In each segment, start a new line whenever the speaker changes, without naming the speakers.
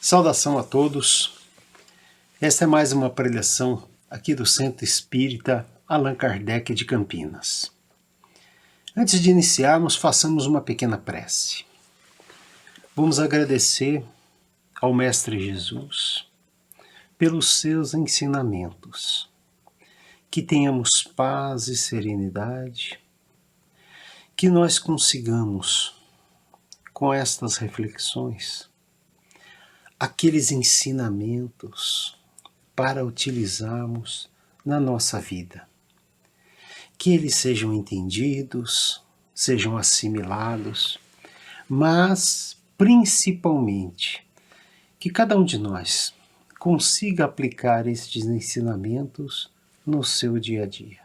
Saudação a todos. Esta é mais uma preleção aqui do Centro Espírita Allan Kardec de Campinas. Antes de iniciarmos, façamos uma pequena prece. Vamos agradecer ao Mestre Jesus pelos seus ensinamentos. Que tenhamos paz e serenidade, que nós consigamos, com estas reflexões, aqueles ensinamentos para utilizarmos na nossa vida. Que eles sejam entendidos, sejam assimilados, mas principalmente que cada um de nós consiga aplicar estes ensinamentos no seu dia a dia.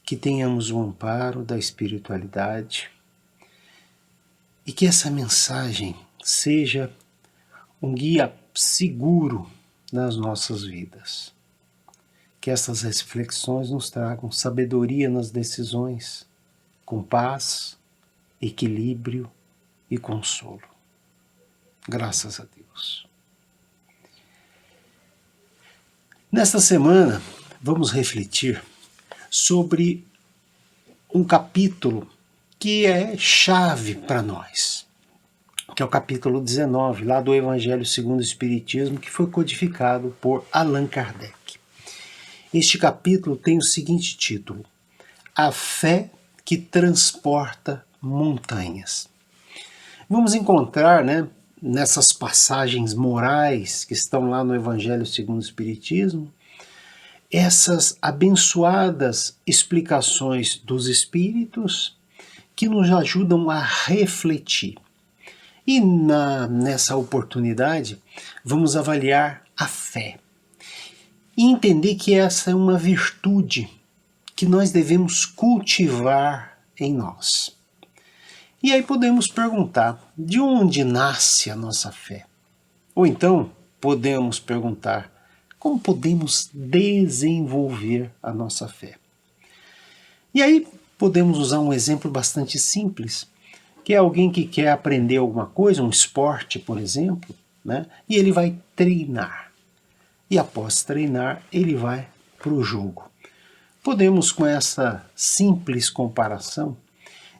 Que tenhamos o amparo da espiritualidade e que essa mensagem seja um guia seguro nas nossas vidas. Que essas reflexões nos tragam sabedoria nas decisões, com paz, equilíbrio e consolo. Graças a Deus. Nesta semana, vamos refletir sobre um capítulo que é chave para nós, que é o capítulo 19, lá do Evangelho segundo o Espiritismo, que foi codificado por Allan Kardec. Este capítulo tem o seguinte título: A fé que transporta montanhas. Vamos encontrar, nessas passagens morais que estão lá no Evangelho segundo o Espiritismo, essas abençoadas explicações dos Espíritos que nos ajudam a refletir. E nessa oportunidade, vamos avaliar a fé. E entender que essa é uma virtude que nós devemos cultivar em nós. E aí podemos perguntar, de onde nasce a nossa fé? Ou então, podemos perguntar, como podemos desenvolver a nossa fé? E aí podemos usar um exemplo bastante simples, que é alguém que quer aprender alguma coisa, um esporte, por exemplo, e ele vai treinar. E após treinar, ele vai para o jogo. Podemos, com essa simples comparação,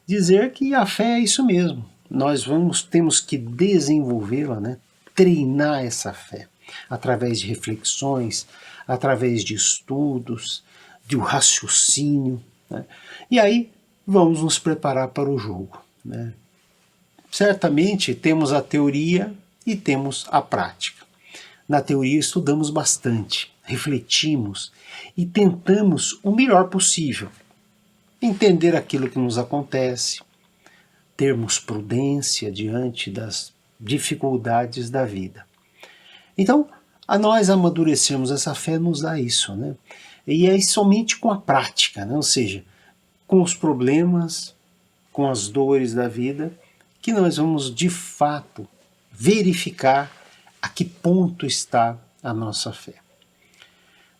dizer que a fé é isso mesmo. Nós temos que desenvolvê-la, treinar essa fé, através de reflexões, através de estudos, do raciocínio. E aí vamos nos preparar para o jogo. Certamente temos a teoria e temos a prática. Na teoria estudamos bastante, refletimos e tentamos o melhor possível. Entender aquilo que nos acontece, termos prudência diante das dificuldades da vida. Então, a nós amadurecermos essa fé nos dá isso, E é somente com a prática, ou seja, com os problemas, com as dores da vida, que nós vamos de fato verificar a que ponto está a nossa fé.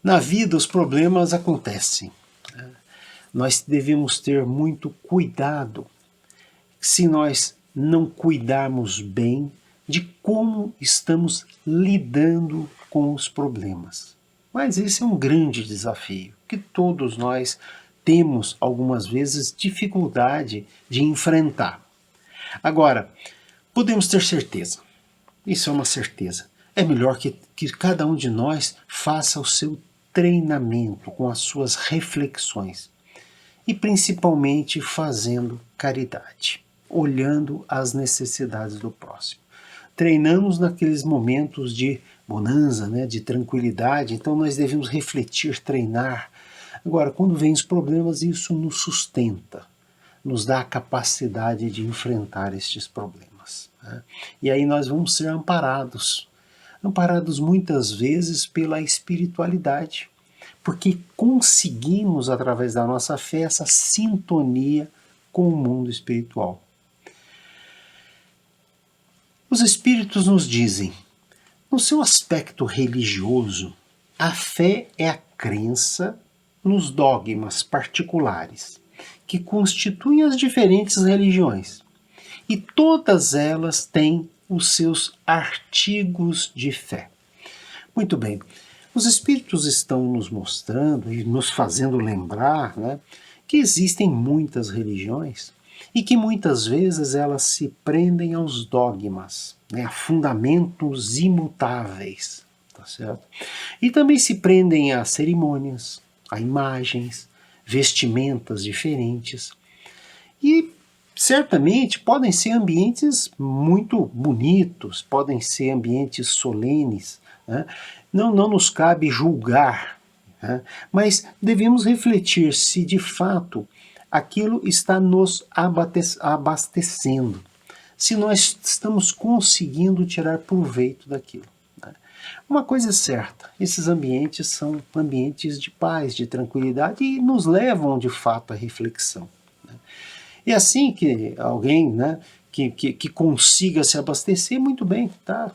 Na vida os problemas acontecem. Nós devemos ter muito cuidado se nós não cuidarmos bem de como estamos lidando com os problemas. Mas esse é um grande desafio que todos nós temos algumas vezes dificuldade de enfrentar. Agora, podemos ter certeza, isso é uma certeza, é melhor que cada um de nós faça o seu treinamento com as suas reflexões e principalmente fazendo caridade, olhando as necessidades do próximo. Treinamos naqueles momentos de bonança, de tranquilidade, então nós devemos refletir, treinar. Agora, quando vem os problemas, isso nos sustenta, nos dá a capacidade de enfrentar estes problemas. E aí nós vamos ser amparados muitas vezes pela espiritualidade, porque conseguimos, através da nossa fé, essa sintonia com o mundo espiritual. Os Espíritos nos dizem, no seu aspecto religioso, a fé é a crença nos dogmas particulares que constituem as diferentes religiões. E todas elas têm os seus artigos de fé. Muito bem, os Espíritos estão nos mostrando e nos fazendo lembrar, né, que existem muitas religiões e que muitas vezes elas se prendem aos dogmas, né, a fundamentos imutáveis, tá certo? E também se prendem a cerimônias, a imagens, vestimentas diferentes. E certamente podem ser ambientes muito bonitos, podem ser ambientes solenes, né? Não nos cabe julgar, né? Mas devemos refletir se de fato aquilo está nos abastecendo, se nós estamos conseguindo tirar proveito daquilo. Né? Uma coisa é certa, esses ambientes são ambientes de paz, de tranquilidade e nos levam de fato à reflexão. Né? E assim que alguém, né, que consiga se abastecer, muito bem, tá?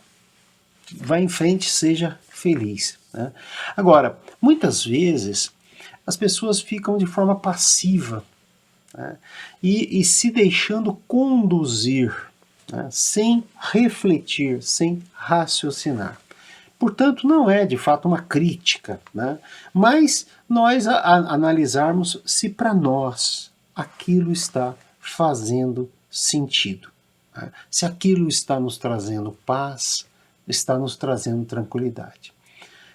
Vai em frente, seja feliz. Né? Agora, muitas vezes as pessoas ficam de forma passiva, né, e se deixando conduzir, né, sem refletir, sem raciocinar. Portanto, não é de fato uma crítica, né, mas nós analisarmos se para nós aquilo está fazendo sentido, né, se aquilo está nos trazendo paz, está nos trazendo tranquilidade.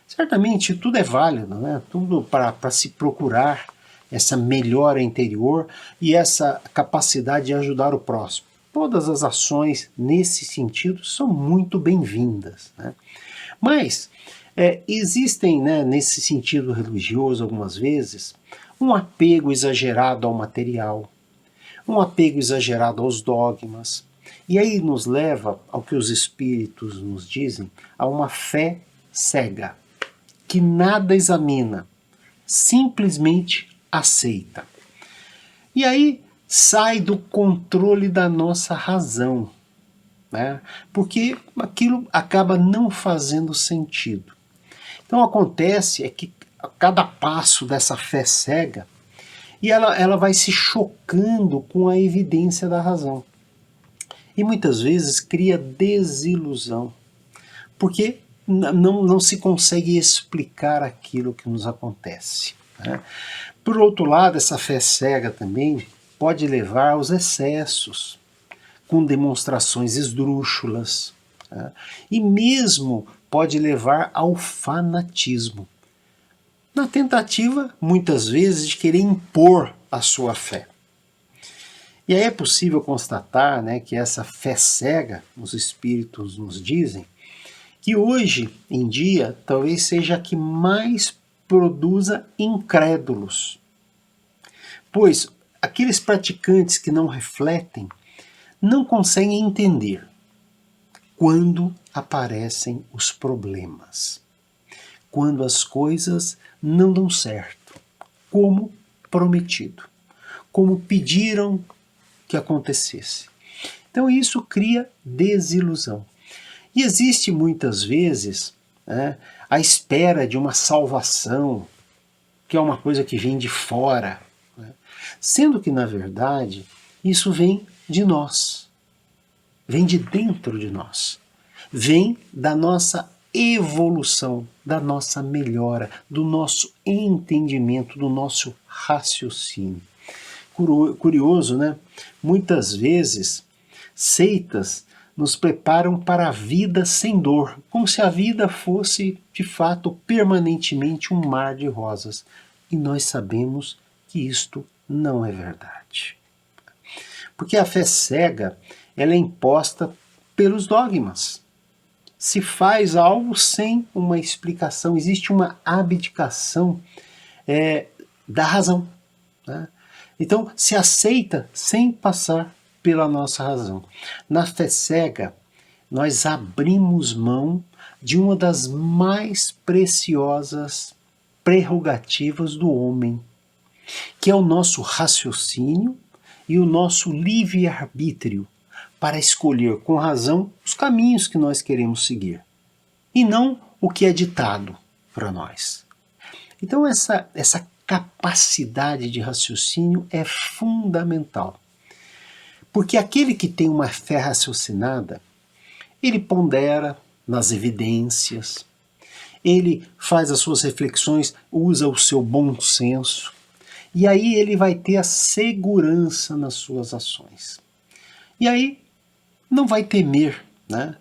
Certamente tudo é válido, né? Tudo para se procurar essa melhora interior e essa capacidade de ajudar o próximo. Todas as ações nesse sentido são muito bem-vindas. Né? Mas existem, né, nesse sentido religioso, algumas vezes, um apego exagerado ao material, um apego exagerado aos dogmas. E aí nos leva ao que os espíritos nos dizem, a uma fé cega, que nada examina, simplesmente aceita. E aí sai do controle da nossa razão, né? Porque aquilo acaba não fazendo sentido. Então acontece é que a cada passo dessa fé cega, e ela vai se chocando com a evidência da razão. E muitas vezes cria desilusão, porque não se consegue explicar aquilo que nos acontece. Né? Por outro lado, essa fé cega também pode levar aos excessos, com demonstrações esdrúxulas, né? E mesmo pode levar ao fanatismo, na tentativa, muitas vezes, de querer impor a sua fé. E aí é possível constatar, né, que essa fé cega, os espíritos nos dizem, que hoje em dia talvez seja a que mais produza incrédulos. Pois aqueles praticantes que não refletem não conseguem entender quando aparecem os problemas, quando as coisas não dão certo, como prometido, como pediram que acontecesse. Então isso cria desilusão. E existe muitas vezes, né, a espera de uma salvação, que é uma coisa que vem de fora, né, sendo que, na verdade, isso vem de nós, vem de dentro de nós, vem da nossa evolução, da nossa melhora, do nosso entendimento, do nosso raciocínio. Curioso, né? Muitas vezes, seitas nos preparam para a vida sem dor, como se a vida fosse, de fato, permanentemente um mar de rosas. E nós sabemos que isto não é verdade. Porque a fé cega, ela é imposta pelos dogmas. Se faz algo sem uma explicação, existe uma abdicação da razão. Né? Então, se aceita sem passar pela nossa razão. Na fé cega, nós abrimos mão de uma das mais preciosas prerrogativas do homem, que é o nosso raciocínio e o nosso livre-arbítrio para escolher com razão os caminhos que nós queremos seguir, e não o que é ditado para nós. Então essa capacidade de raciocínio é fundamental. Porque aquele que tem uma fé raciocinada, Ele pondera nas evidências, ele faz as suas reflexões, usa o seu bom senso, e aí ele vai ter a segurança nas suas ações. E aí não vai temer, né?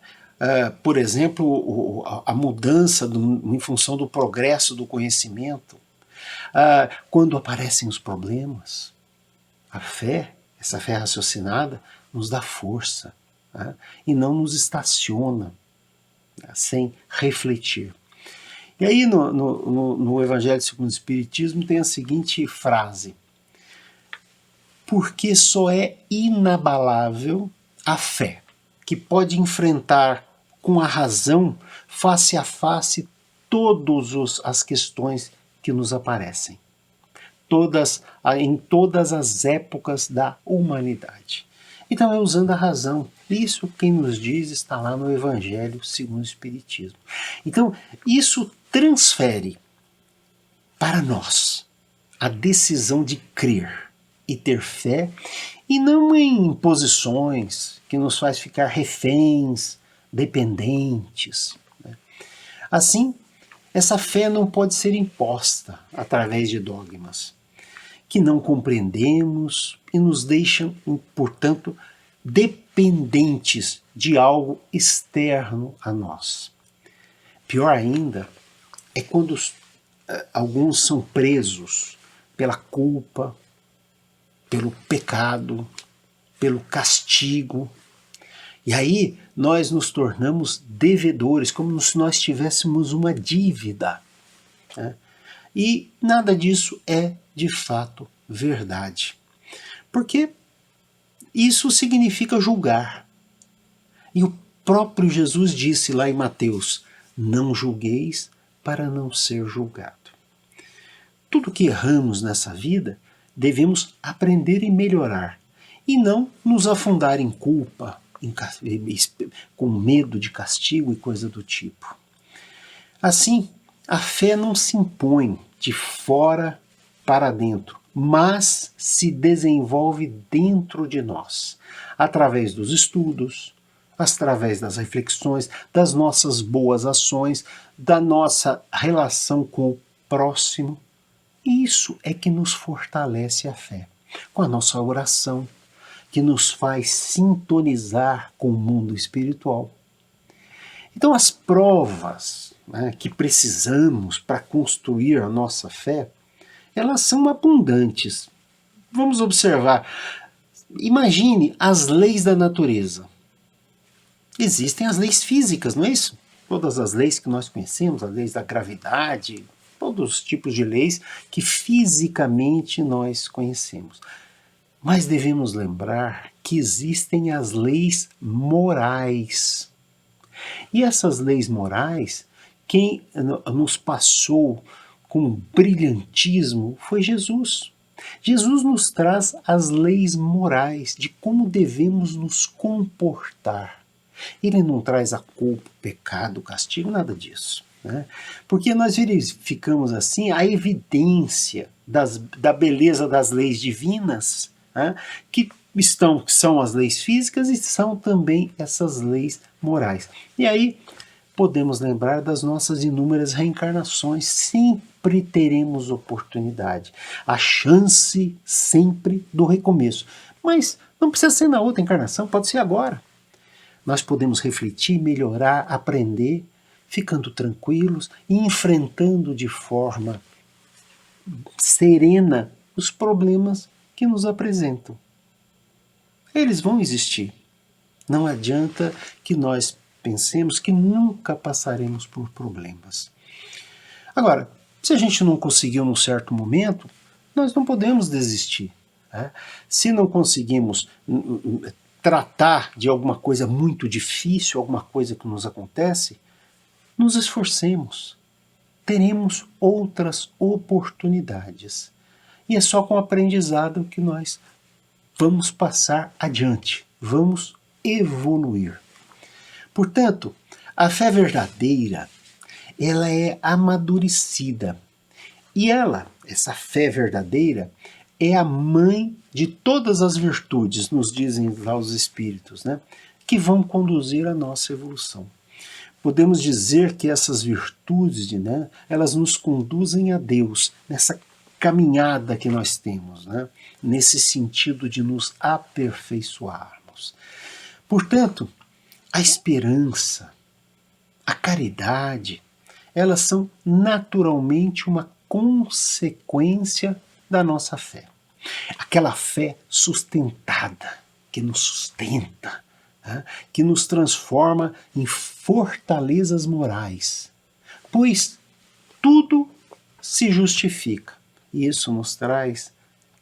Por exemplo, a mudança em função do progresso do conhecimento. Quando aparecem os problemas, a fé, essa fé raciocinada, nos dá força, né? E não nos estaciona, né, sem refletir. E aí no Evangelho segundo o Espiritismo tem a seguinte frase: porque só é inabalável a fé, que pode enfrentar com a razão, face a face, todas as questões que nos aparecem, em todas as épocas da humanidade. Então é usando a razão. Isso quem nos diz está lá no Evangelho segundo o Espiritismo. Então isso transfere para nós a decisão de crer e ter fé, e não em posições que nos faz ficar reféns, dependentes. Assim, essa fé não pode ser imposta através de dogmas que não compreendemos e nos deixam, portanto, dependentes de algo externo a nós. Pior ainda é quando alguns são presos pela culpa, pelo pecado, pelo castigo. E aí nós nos tornamos devedores, como se nós tivéssemos uma dívida, né? E nada disso é de fato verdade. Porque isso significa julgar. E o próprio Jesus disse lá em Mateus: não julgueis para não ser julgado. Tudo que erramos nessa vida devemos aprender e melhorar, e não nos afundar em culpa, com medo de castigo e coisa do tipo. Assim, a fé não se impõe de fora para dentro, mas se desenvolve dentro de nós, através dos estudos, através das reflexões, das nossas boas ações, da nossa relação com o próximo. Isso é que nos fortalece a fé, com a nossa oração, que nos faz sintonizar com o mundo espiritual. Então, as provas, né, que precisamos para construir a nossa fé, elas são abundantes. Vamos observar. Imagine as leis da natureza. Existem as leis físicas, não é isso? Todas as leis que nós conhecemos, as leis da gravidade, todos os tipos de leis que fisicamente nós conhecemos. Mas devemos lembrar que existem as leis morais. E essas leis morais, quem nos passou com brilhantismo foi Jesus. Jesus nos traz as leis morais de como devemos nos comportar. Ele não traz a culpa, o pecado, o castigo, nada disso, né? Porque nós verificamos assim a evidência da beleza das leis divinas, né? que são as leis físicas e são também essas leis morais. E aí podemos lembrar das nossas inúmeras reencarnações. Sempre teremos oportunidade, a chance sempre do recomeço. Mas não precisa ser na outra encarnação, pode ser agora. Nós podemos refletir, melhorar, aprender, ficando tranquilos e enfrentando de forma serena os problemas que nos apresentam. Eles vão existir. Não adianta que nós pensemos que nunca passaremos por problemas. Agora, se a gente não conseguiu num certo momento, nós não podemos desistir, né? Se não conseguimos tratar de alguma coisa muito difícil, alguma coisa que nos acontece, nos esforcemos. Teremos outras oportunidades. E é só com o aprendizado que nós vamos passar adiante, vamos evoluir. Portanto, a fé verdadeira, ela é amadurecida. E essa fé verdadeira, é a mãe de todas as virtudes, nos dizem lá os espíritos, né? que vão conduzir a nossa evolução. Podemos dizer que essas virtudes, né, elas nos conduzem a Deus, nessa caminhada que nós temos, né, nesse sentido de nos aperfeiçoarmos. Portanto, a esperança, a caridade, elas são naturalmente uma consequência da nossa fé. Aquela fé sustentada, que nos sustenta, né? Que nos transforma em fortalezas morais. Pois tudo se justifica. E isso nos traz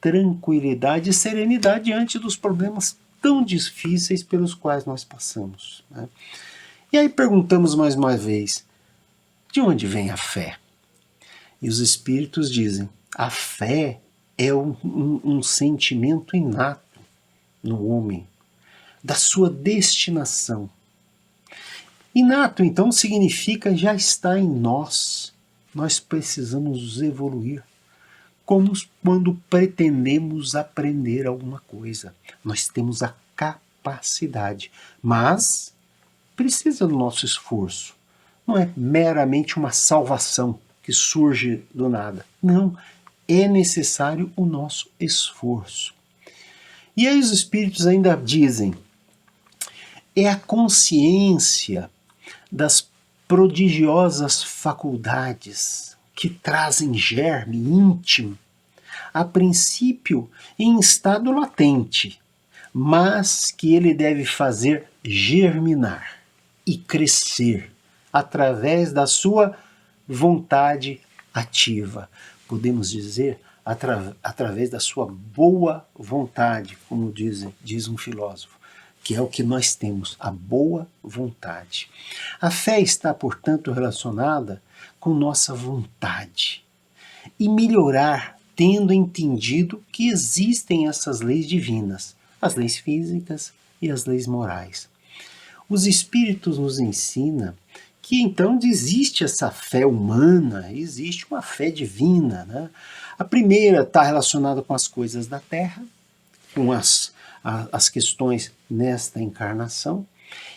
tranquilidade e serenidade diante dos problemas tão difíceis pelos quais nós passamos, né? E aí perguntamos mais uma vez, de onde vem a fé? E os espíritos dizem, a fé é um sentimento inato no homem, da sua destinação. Inato, então, significa já está em nós. Nós precisamos evoluir. Como quando pretendemos aprender alguma coisa. Nós temos a capacidade, mas precisa do nosso esforço. Não é meramente uma salvação que surge do nada. Não, é necessário o nosso esforço. E aí os espíritos ainda dizem, é a consciência das prodigiosas faculdades que trazem germe íntimo, a princípio em estado latente, mas que ele deve fazer germinar e crescer através da sua vontade ativa. Podemos dizer, através da sua boa vontade, como diz um filósofo, que é o que nós temos, a boa vontade. A fé está, portanto, relacionada com nossa vontade. E melhorar tendo entendido que existem essas leis divinas, as leis físicas e as leis morais. Os espíritos nos ensinam que então existe essa fé humana, existe uma fé divina, né? A primeira está relacionada com as coisas da terra, com as questões nesta encarnação,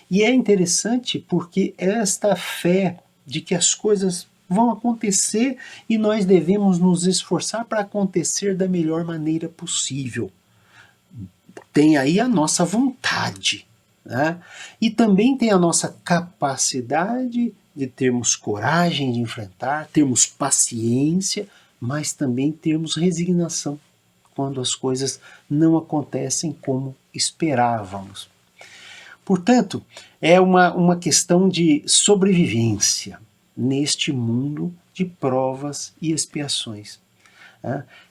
e é interessante porque esta fé de que as coisas vão acontecer e nós devemos nos esforçar para acontecer da melhor maneira possível. Tem aí a nossa vontade, né? E também tem a nossa capacidade de termos coragem de enfrentar, termos paciência, mas também termos resignação quando as coisas não acontecem como esperávamos. Portanto, é uma questão de sobrevivência neste mundo de provas e expiações.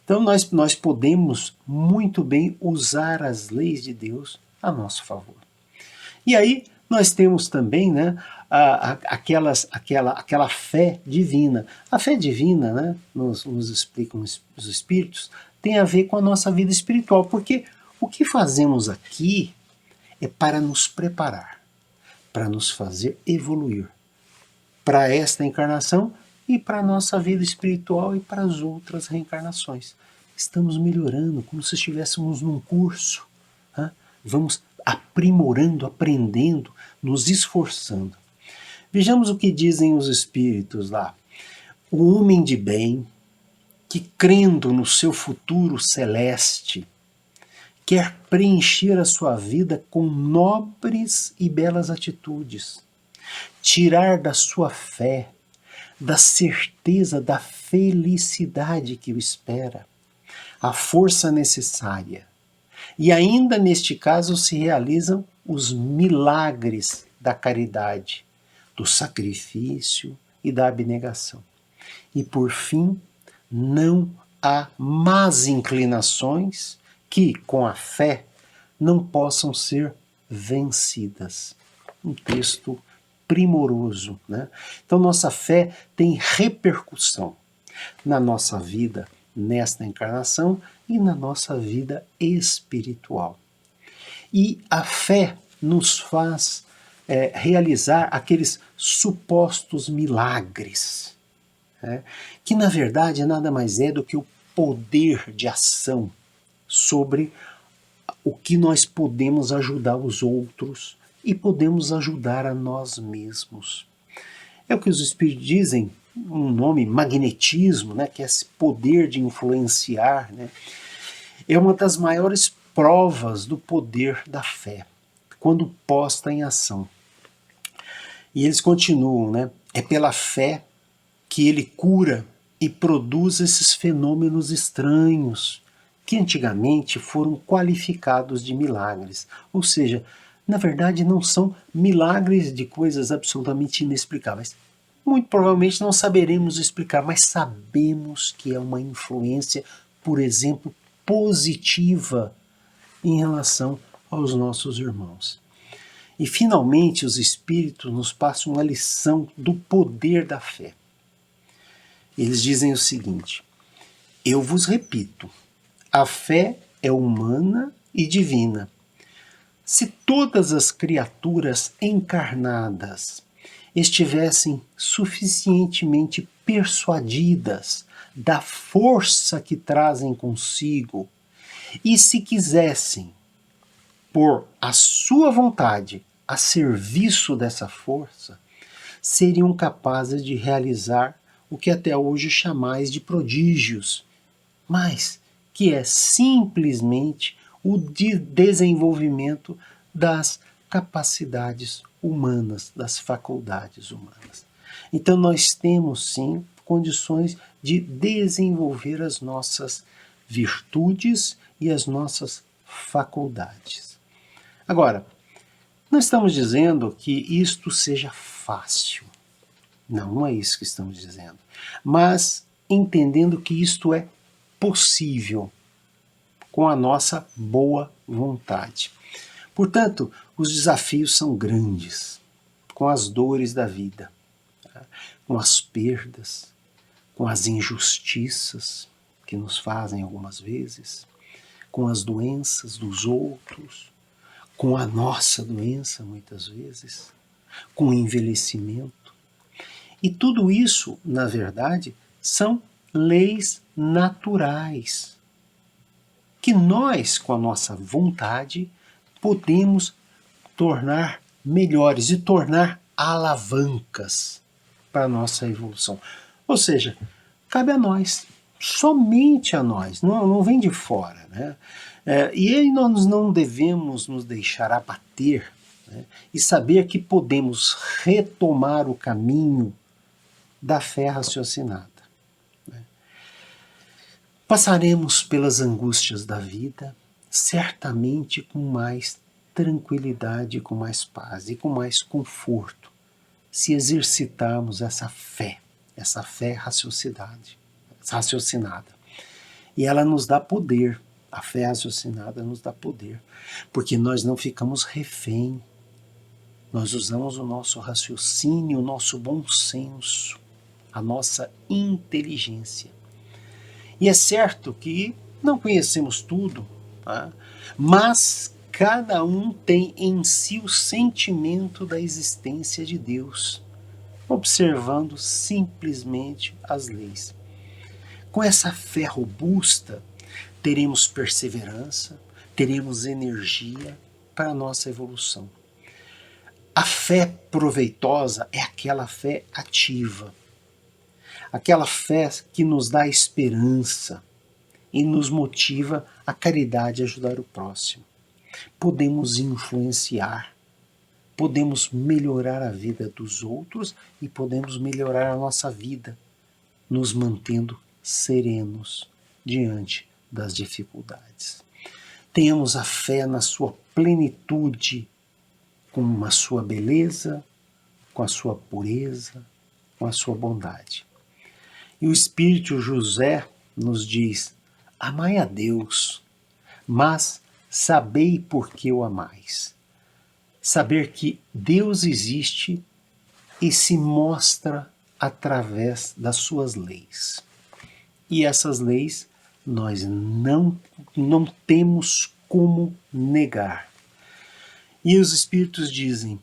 Então nós podemos muito bem usar as leis de Deus a nosso favor. E aí nós temos também, né, aquela fé divina. A fé divina, né, nos explicam os espíritos, tem a ver com a nossa vida espiritual, porque o que fazemos aqui é para nos preparar, para nos fazer evoluir para esta encarnação e para a nossa vida espiritual e para as outras reencarnações. Estamos melhorando, como se estivéssemos num curso. Né? Vamos aprimorando, aprendendo, nos esforçando. Vejamos o que dizem os espíritos lá. O homem de bem, que crendo no seu futuro celeste, quer preencher a sua vida com nobres e belas atitudes, tirar da sua fé, da certeza da felicidade que o espera, a força necessária. E ainda neste caso se realizam os milagres da caridade, do sacrifício e da abnegação. E por fim, não há más inclinações que, com a fé, não possam ser vencidas. Um texto primoroso, né? Então nossa fé tem repercussão na nossa vida, nesta encarnação e na nossa vida espiritual. E a fé nos faz realizar aqueles supostos milagres, né? Que na verdade nada mais é do que o poder de ação sobre o que nós podemos ajudar os outros e podemos ajudar a nós mesmos. É o que os espíritos dizem, um nome magnetismo, né, que é esse poder de influenciar, né, é uma das maiores provas do poder da fé, quando posta em ação. E eles continuam, né, é pela fé que ele cura e produz esses fenômenos estranhos, que antigamente foram qualificados de milagres. Ou seja, na verdade não são milagres de coisas absolutamente inexplicáveis. Muito provavelmente não saberemos explicar, mas sabemos que é uma influência, por exemplo, positiva em relação aos nossos irmãos. E finalmente os Espíritos nos passam uma lição do poder da fé. Eles dizem o seguinte: eu vos repito, a fé é humana e divina. Se todas as criaturas encarnadas estivessem suficientemente persuadidas da força que trazem consigo e se quisessem pôr a sua vontade a serviço dessa força, seriam capazes de realizar o que até hoje chamais de prodígios, mas que é simplesmente o desenvolvimento das capacidades humanas, das faculdades humanas. Então nós temos sim condições de desenvolver as nossas virtudes e as nossas faculdades. Agora, não estamos dizendo que isto seja fácil. Não é isso que estamos dizendo. Mas entendendo que isto é possível com a nossa boa vontade. Portanto, os desafios são grandes, com as dores da vida, com as perdas, com as injustiças que nos fazem algumas vezes, com as doenças dos outros, com a nossa doença muitas vezes, com o envelhecimento. E tudo isso, na verdade, são leis naturais que nós, com a nossa vontade, podemos tornar melhores e tornar alavancas para a nossa evolução. Ou seja, cabe a nós, somente a nós, não vem de fora. Né? E aí nós não devemos nos deixar abater, né? E saber que podemos retomar o caminho da fé raciocinada. Né? Passaremos pelas angústias da vida, certamente com mais tranquilidade, com mais paz e com mais conforto, se exercitarmos essa fé raciocinada. E ela nos dá poder, a fé raciocinada nos dá poder, porque nós não ficamos refém, nós usamos o nosso raciocínio, o nosso bom senso, a nossa inteligência. E é certo que não conhecemos tudo, tá? Mas cada um tem em si o sentimento da existência de Deus, observando simplesmente as leis. Com essa fé robusta, teremos perseverança, teremos energia para a nossa evolução. A fé proveitosa é aquela fé ativa, aquela fé que nos dá esperança e nos motiva a caridade e ajudar o próximo. Podemos influenciar, podemos melhorar a vida dos outros e podemos melhorar a nossa vida, nos mantendo serenos diante das dificuldades. Tenhamos a fé na sua plenitude, com a sua beleza, com a sua pureza, com a sua bondade. E o Espírito José nos diz: amai a Deus, mas sabei por que o amais. Saber que Deus existe e se mostra através das suas leis. E essas leis nós não temos como negar. E os Espíritos dizem: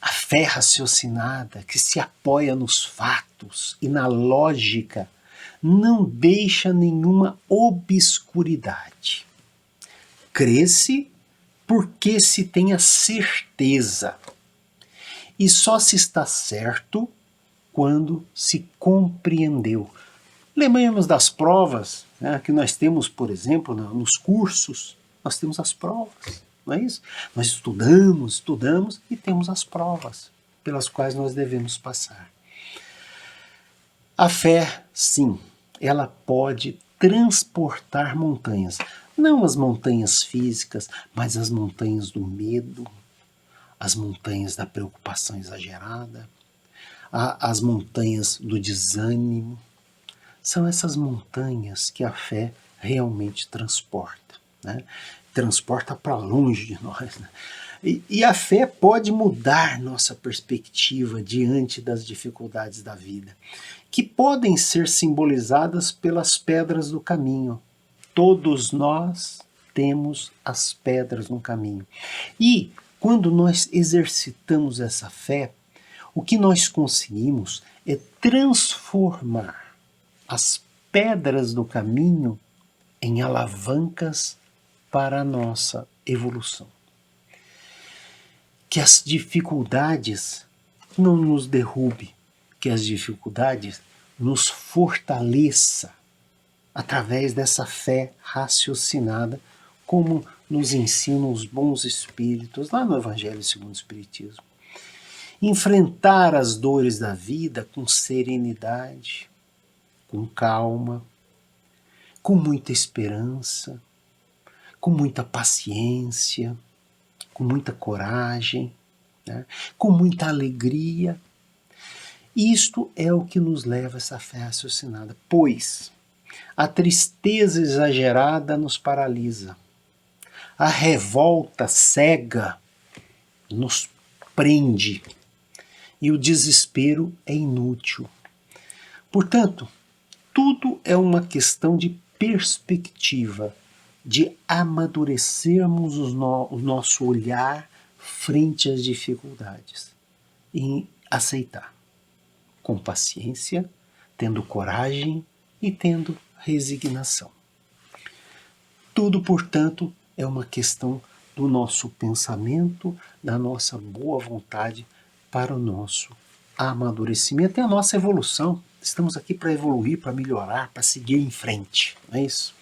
a fé raciocinada, que se apoia nos fatos e na lógica, não deixa nenhuma obscuridade. Cresce porque se tem a certeza. E só se está certo quando se compreendeu. Lembremos das provas, né, que nós temos, por exemplo, nos cursos, nós temos as provas, não é isso? Nós estudamos e temos as provas pelas quais nós devemos passar. A fé, sim, ela pode transportar montanhas. Não as montanhas físicas, mas as montanhas do medo, as montanhas da preocupação exagerada, as montanhas do desânimo. São essas montanhas que a fé realmente transporta, né? Transporta para longe de nós. Né? E a fé pode mudar nossa perspectiva diante das dificuldades da vida, que podem ser simbolizadas pelas pedras do caminho. Todos nós temos as pedras no caminho. E quando nós exercitamos essa fé, o que nós conseguimos é transformar as pedras do caminho em alavancas para a nossa evolução. Que as dificuldades não nos derrube, que as dificuldades nos fortaleça através dessa fé raciocinada, como nos ensinam os bons espíritos lá no Evangelho segundo o Espiritismo. Enfrentar as dores da vida com serenidade, com calma, com muita esperança, com muita paciência, com muita coragem, né? Com muita alegria. Isto é o que nos leva a essa fé raciocinada, pois a tristeza exagerada nos paralisa, a revolta cega nos prende e o desespero é inútil. Portanto, tudo é uma questão de perspectiva, de amadurecermos o nosso olhar frente às dificuldades e aceitar com paciência, tendo coragem e tendo resignação. Tudo, portanto, é uma questão do nosso pensamento, da nossa boa vontade para o nosso amadurecimento e a nossa evolução. Estamos aqui para evoluir, para melhorar, para seguir em frente, não é isso?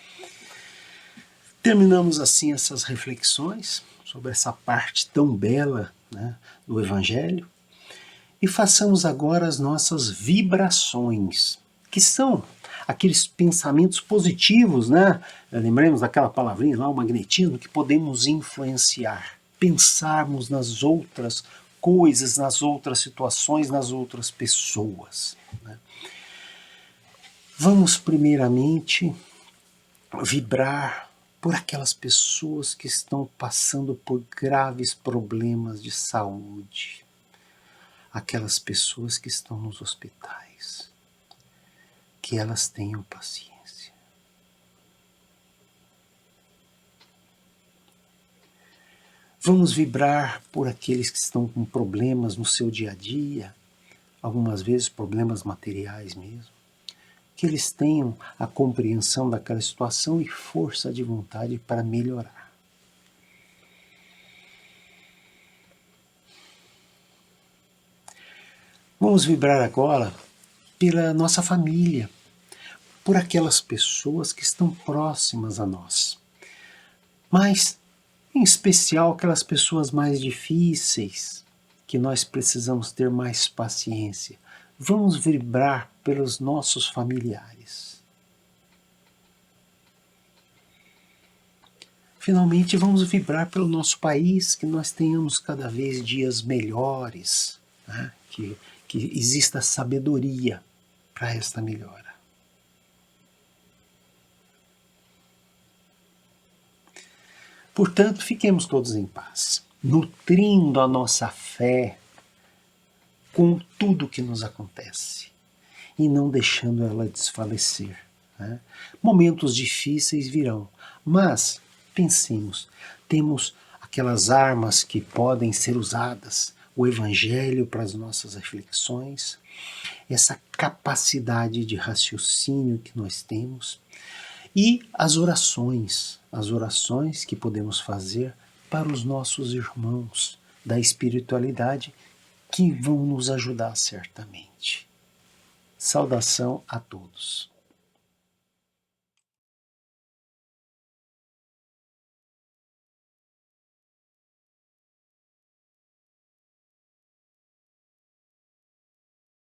Terminamos assim essas reflexões sobre essa parte tão bela, né, do Evangelho e façamos agora as nossas vibrações, que são aqueles pensamentos positivos, né? Lembremos daquela palavrinha lá, o magnetismo, que podemos influenciar, pensarmos nas outras coisas, nas outras situações, nas outras pessoas. Né? Vamos primeiramente vibrar por aquelas pessoas que estão passando por graves problemas de saúde, aquelas pessoas que estão nos hospitais, que elas tenham paciência. Vamos vibrar por aqueles que estão com problemas no seu dia a dia, algumas vezes problemas materiais mesmo, que eles tenham a compreensão daquela situação e força de vontade para melhorar. Vamos vibrar agora pela nossa família, por aquelas pessoas que estão próximas a nós, mas em especial aquelas pessoas mais difíceis, que nós precisamos ter mais paciência. Vamos vibrar pelos nossos familiares. Finalmente, vamos vibrar pelo nosso país, que nós tenhamos cada vez dias melhores, né? que exista sabedoria para esta melhora. Portanto, fiquemos todos em paz, nutrindo a nossa fé com tudo que nos acontece e não deixando ela desfalecer. Né? Momentos difíceis virão, mas pensemos, temos aquelas armas que podem ser usadas, o Evangelho para as nossas reflexões, essa capacidade de raciocínio que nós temos e as orações que podemos fazer para os nossos irmãos da espiritualidade que vão nos ajudar certamente. Saudação a todos.